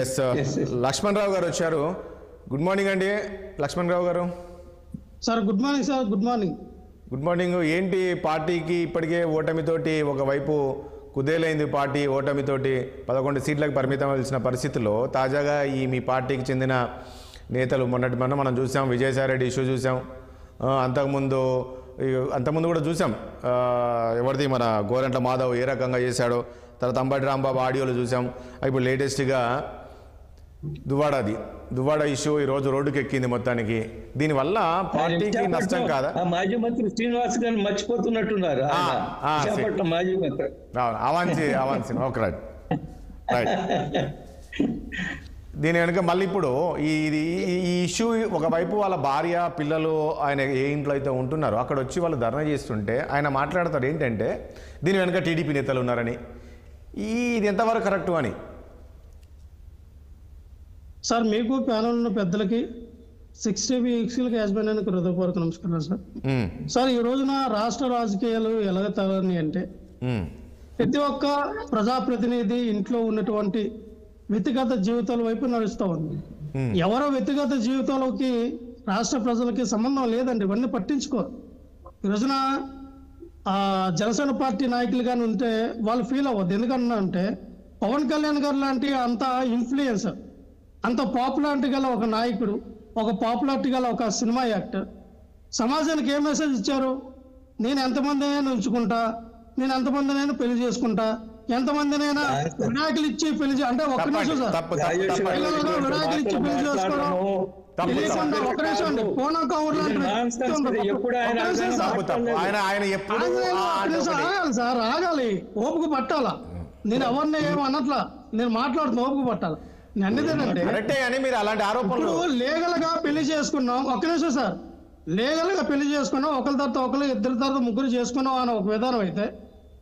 Yes Laxman రావు గారు వచ్చారు. Good morning అండి లక్ష్మణ్ రావు గారు. Sir good morning sir. Good morning. Good morning. ఏంటి పార్టీకి ఇప్పటికే ఓటమితోటి ఒకవైపు కుదేలైంది, పార్టీ ఓటమితోటి 11 సీట్లకు పరిమితం అవ్వాల్సిన పరిస్థితుల్లో తాజాగా ఈ మీ పార్టీకి చెందిన నేతలు మొన్నటి మనం చూసాం, విజయసాయిరెడ్డి ఇష్యూ చూసాం, అంతకుముందు కూడా చూసాం ఎవరిది మన గోరంట్ల మాధవ్ ఏ రకంగా చేశాడో, తర్వాత అంబటి రాంబాబు ఆడియోలు చూసాం. ఇప్పుడు లేటెస్ట్గా దువ్వాడ ఇష్యూ ఈరోజు రోడ్డుకి ఎక్కింది మొత్తానికి. దీనివల్ల పార్టీకి నష్టం కాదా? మాజీ మంత్రి శ్రీనివాస్ గారిని మర్చిపోతున్నట్టున్నారు. మాజీ మంత్రి అవాన్సి ఓకే రైట్. దీని వెనుక మళ్ళీ ఇప్పుడు ఈ ఇష్యూ ఒకవైపు వాళ్ళ భార్య పిల్లలు ఆయన ఏ ఇంట్లో అయితే ఉంటున్నారో అక్కడ వచ్చి వాళ్ళు ధర్నా చేస్తుంటే ఆయన మాట్లాడతారు ఏంటంటే దీని వెనుక టీడీపీ నేతలు ఉన్నారని. ఇది ఎంతవరకు కరెక్టు అని. సార్ మీకు ప్యానల్ ఉన్న పెద్దలకి 60 వీక్షలకి యాజమాన్యానికి హృదయపూర్వక నమస్కారం సార్. సార్ ఈ రోజున రాష్ట్ర రాజకీయాలు ఎలాగతారని అంటే ప్రతి ఒక్క ప్రజాప్రతినిధి ఇంట్లో ఉన్నటువంటి వ్యక్తిగత జీవితాల వైపు నడుస్తూ ఉంది. ఎవరో వ్యక్తిగత జీవితాలకి రాష్ట్ర ప్రజలకి సంబంధం లేదండి, ఇవన్నీ పట్టించుకోరు. ఈ రోజున జనసేన పార్టీ నాయకులు కానీ ఉంటే వాళ్ళు ఫీల్ అవ్వద్దు. ఎందుకన్నా అంటే పవన్ కళ్యాణ్ గారు లాంటి అంత ఇన్ఫ్లుయెన్సర్, అంత పాపులారిటీ గల ఒక నాయకుడు, ఒక పాపులారిటీ గల ఒక సినిమా యాక్టర్ సమాజానికి ఏం మెసేజ్ ఇచ్చారు? నేను ఎంతమందినైనా ఉంచుకుంటా, నేను ఎంతమందినైనా పెళ్లి చేసుకుంటా, ఎంతమందినైనా విడాకులు ఇచ్చి పెళ్లి అంటే ఒక్క నిమిషం సార్, విడాకులు ఇచ్చి పెళ్లి చేసుకోవడం, ఒక్క నిమిషం అండి, పూనం కౌర్ సార్ ఆగాలి, ఓపిక పట్టాలా. నేను ఎవరిని ఏమన్నట్లా, నేను మాట్లాడుతున్నా, ఓపిక పట్టాలా. లీగల్ గా పెళ్లి చేసుకున్నాం, ఒక్క నిమిషం సార్, లీగల్ గా పెళ్లి చేసుకున్నాం, ఒకరి తర్వాత ఒకరు, ఇద్దరి తర్వాత ముగ్గురు చేసుకున్నాం అని ఒక విధానం అయితే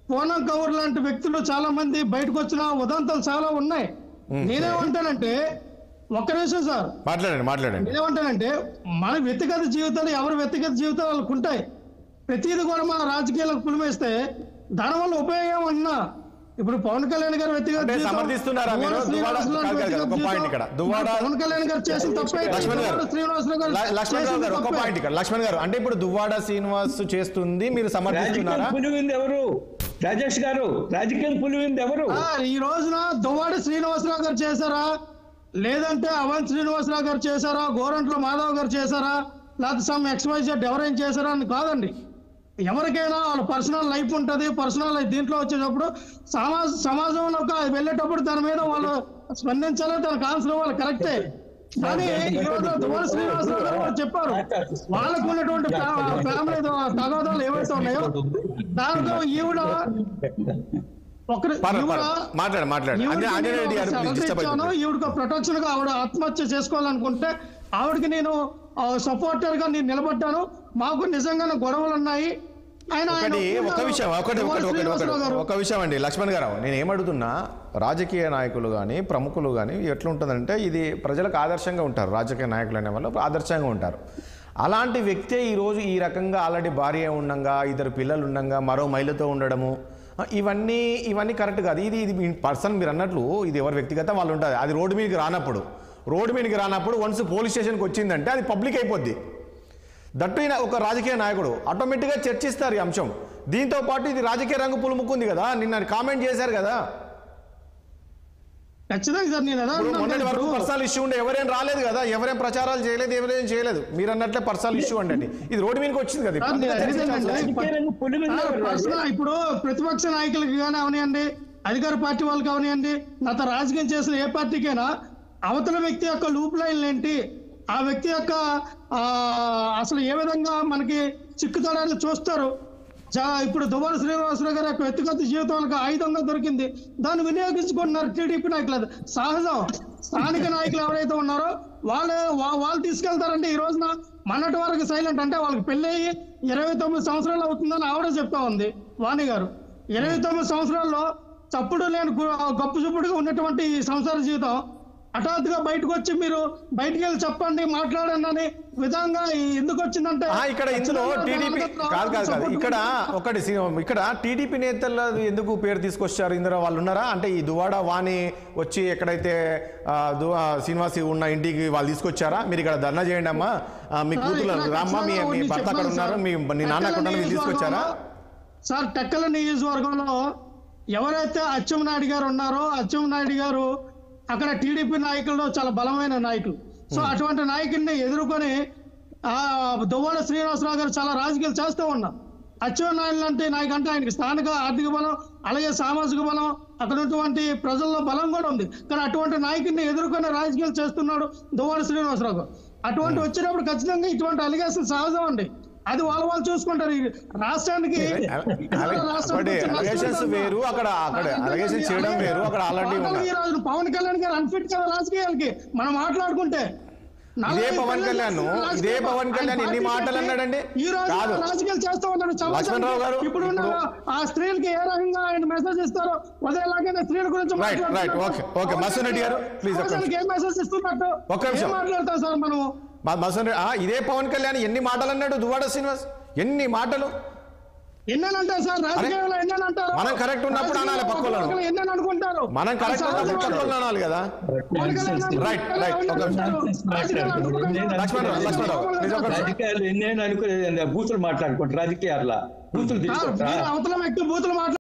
పూనం కౌర్ లాంటి వ్యక్తులు చాలా మంది బయటకు వచ్చిన ఉదంతాలు చాలా ఉన్నాయి. నేనేమంటానంటే ఒక్క నిమిషం సార్ మాట్లాడండి. నేనేమంటానంటే మన వ్యక్తిగత జీవితాలు ఎవరి వ్యక్తిగత జీవితాలు వాళ్ళకు ఉంటాయి. ప్రతిదీ కూడా మన రాజకీయాలకు పులిమేస్తే దానివల్ల ఉపయోగం అన్నా. ఇప్పుడు పవన్ కళ్యాణ్ గారు వ్యక్తిగత పవన్ కళ్యాణ్ గారు చేసిన తప్పే లక్ష్మణ్ గారు అంటే ఇప్పుడు దువ్వాడ శ్రీనివాస్ చేస్తుంది మీరు సమర్థిస్తున్నారా? ఎవరు రాజేష్ గారు, రాజకీయం పులివింది ఎవరు? ఈ రోజున దువ్వాడ శ్రీనివాసరావు గారు చేశారా, లేదంటే అవంత్ శ్రీనివాసరావు గారు చేశారా, గోరంట్ల మాధవ్ గారు చేశారా, లేకపోతే సమ్ XYZ ఎవరైనా చేశారా అని కాదండి. ఎవరికైనా వాళ్ళ పర్సనల్ లైఫ్ ఉంటుంది. పర్సనల్ లైఫ్ దీంట్లో వచ్చేటప్పుడు సమాజంలోకి వెళ్ళేటప్పుడు దాని మీద వాళ్ళు స్పందించాలి, దానికి ఆన్సర్ ఇవ్వాలి, కరెక్టే. కానీ ఈ రోజు దువ్వాడ శ్రీనివాసరావు గారు చెప్పారు వాళ్ళకు ఉన్నటువంటి ఫ్యామిలీ తగాదాలు ఏవైతే ఉన్నాయో దాంతో ఈవిడ ఈవిడకు ప్రొటెక్షన్ గా ఆవిడ ఆత్మహత్య చేసుకోవాలనుకుంటే ఆవిడకి నేను సపోర్టర్ గా నేను నిలబడ్డాను. మాకు నిజంగానే గొడవలు ఉన్నాయి. ఒక విషయం అండి లక్ష్మణ్ గారు, నేను ఏమడుగుతున్నా, రాజకీయ నాయకులు కానీ ప్రముఖులు కానీ ఎట్లుంటుందంటే ఇది ప్రజలకు ఆదర్శంగా ఉంటారు. రాజకీయ నాయకులు అనే వాళ్ళు ఆదర్శంగా ఉంటారు. అలాంటి వ్యక్తే ఈరోజు ఈ రకంగా ఆల్రెడీ భార్య ఉండగా, ఇద్దరు పిల్లలు ఉండగా, మరో మహిళతో ఉండడము, ఇవన్నీ కరెక్ట్ కాదు. ఇది పర్సన్ మీరు అన్నట్లు ఇది ఎవరి వ్యక్తిగత వాళ్ళు ఉంటుంది. అది రోడ్డు మీదకి రానప్పుడు వన్స్ పోలీస్ స్టేషన్కి వచ్చిందంటే అది పబ్లిక్ అయిపోద్ది. దట్టు ఒక రాజకీయ నాయకుడు ఆటోమేటిక్గా చర్చిస్తారు ఈ అంశం. దీంతో పాటు ఇది రాజకీయ రంగు పులుముకుంది కదా, నిన్న కామెంట్ చేశారు కదా. ఖచ్చితంగా సార్, నేను మొన్నటి వరకు పర్సనల్ ఇష్యూ ఉండే ఎవరేం రాలేదు కదా, ఎవరేం ప్రచారాలు చేయలేదు, ఎవరేం చేయలేదు. మీరు అన్నట్లే పర్సనల్ ఇష్యూ అండి, ఇది రోడ్డు మీదకి వచ్చింది కదా. ఇప్పుడు ప్రతిపక్ష నాయకులకి కానీ అవనియండి, అధికార పార్టీ వాళ్ళకి అవనియండి, గత రాజకీయం చేసిన ఏ పార్టీకైనా అవతల వ్యక్తి యొక్క లూప్ లైన్లు ఏంటి, ఆ వ్యక్తి యొక్క అసలు ఏ విధంగా మనకి చిక్కుతాడని చూస్తారు. ఇప్పుడు దువ్వాడ శ్రీనివాసరావు గారి యొక్క వ్యక్తిగత జీవితాలకు ఆయుధంగా దొరికింది, దాన్ని వినియోగించుకుంటున్నారు టీడీపీ నాయకులు. అది సహజం. స్థానిక నాయకులు ఎవరైతే ఉన్నారో వాళ్ళు తీసుకెళ్తారంటే ఈ రోజున మొన్నటి వరకు సైలెంట్, అంటే వాళ్ళకి పెళ్ళి అయ్యి 29 సంవత్సరాలు అవుతుందని ఆవిడ చెప్తా ఉంది వాణి గారు. 29 సంవత్సరాల్లో చప్పుడు లేని గొప్ప చూపుడుగా ఉన్నటువంటి ఈ సంసార జీవితం హఠాత్తుగా బయటకు వచ్చి మీరు బయటికి వెళ్ళి చెప్పండి మాట్లాడండి అని విధంగా ఎందుకు వచ్చిందంటే ఇక్కడ ఇందులో టీడీపీ కాదు ఇక్కడ టీడీపీ నేతల ఎందుకు పేరు తీసుకొచ్చారు ఇందులో వాళ్ళు ఉన్నారా? అంటే ఈ దువాడ వాణి వచ్చి ఎక్కడైతే శ్రీనివాస్ ఉన్న ఇంటికి వాళ్ళు తీసుకొచ్చారా? మీరు ఇక్కడ ధర్నా చేయండి అమ్మా, మీ కూతురు రామ్మ, మీ భర్త అక్కడ ఉన్నారు, మీ నాన్న అక్కడ ఉన్నారు, మీరు తీసుకొచ్చారా? సార్ టెక్కల నియోజకవర్గంలో ఎవరైతే అచ్చెన్నాయుడు గారు ఉన్నారో అచ్చెన్నాయుడు గారు అక్కడ టీడీపీ నాయకుల్లో చాలా బలమైన నాయకులు. సో అటువంటి నాయకుడిని ఎదుర్కొని దువ్వాడ శ్రీనివాసరావు గారు చాలా రాజకీయాలు చేస్తూ ఉన్నారు. అచ్చెన్నాయుడు అంటే నాయకంటే ఆయనకి స్థానిక ఆర్థిక బలం అలాగే సామాజిక బలం అక్కడ ఉన్నటువంటి ప్రజల్లో బలం కూడా ఉంది. కానీ అటువంటి నాయకుడిని ఎదుర్కొని రాజకీయాలు చేస్తున్నాడు దువ్వాడ శ్రీనివాసరావు గారు. అటువంటి వచ్చినప్పుడు ఖచ్చితంగా ఇటువంటి అలిగేషన్ సహజం అండి. అది వాళ్ళు చూసుకుంటారు. రాష్ట్రానికి వేరు, అక్కడ అలిగేషన్ చేయడం వేరు. అక్కడ ఆల్రెడీ ఈ రోజు పవన్ కళ్యాణ్ గారు అన్ఫిట్ కదా రాజకీయాలకి మనం మాట్లాడుకుంటే. ఇదే పవన్ కళ్యాణ్ ఎన్ని మాటలు అన్నాడండి? కాదు రాజకీయాలు చేస్తూ ఉన్నాడు లక్ష్మణరావు గారు. ఇప్పుడు ఆ స్త్రీలకి ఏ రకంగా ఆయన మెసేజ్ ఇస్తారో అదేలాగే స్త్రీల గురించి మసూన్ రెడ్డి గారు ప్లీజ్ ఏం మెసేజ్ ఇస్తున్నట్టు మాట్లాడతాం సార్ మనం. ఇదే పవన్ కళ్యాణ్ ఎన్ని మాటలు అన్నాడు దువ్వాడ శ్రీనివాస్? ఎన్ని మాటలు ఎన్నంటారు సార్ రాజకీయాల్లో ఎన్నంటారు. మనం కరెక్ట్ ఉన్నప్పుడు అనాలి, పక్కన ఎన్నని అనుకుంటారు. మనం కరెక్ట్ ఉన్నప్పుడు పక్కన అనాలి కదా. రాజకీయాలు ఎన్నేను అనుకునేది బూతులు మాట్లాడుకుంటారు. రాజకీయాల్లో బూతులు అవతల వ్యక్తి బూతులు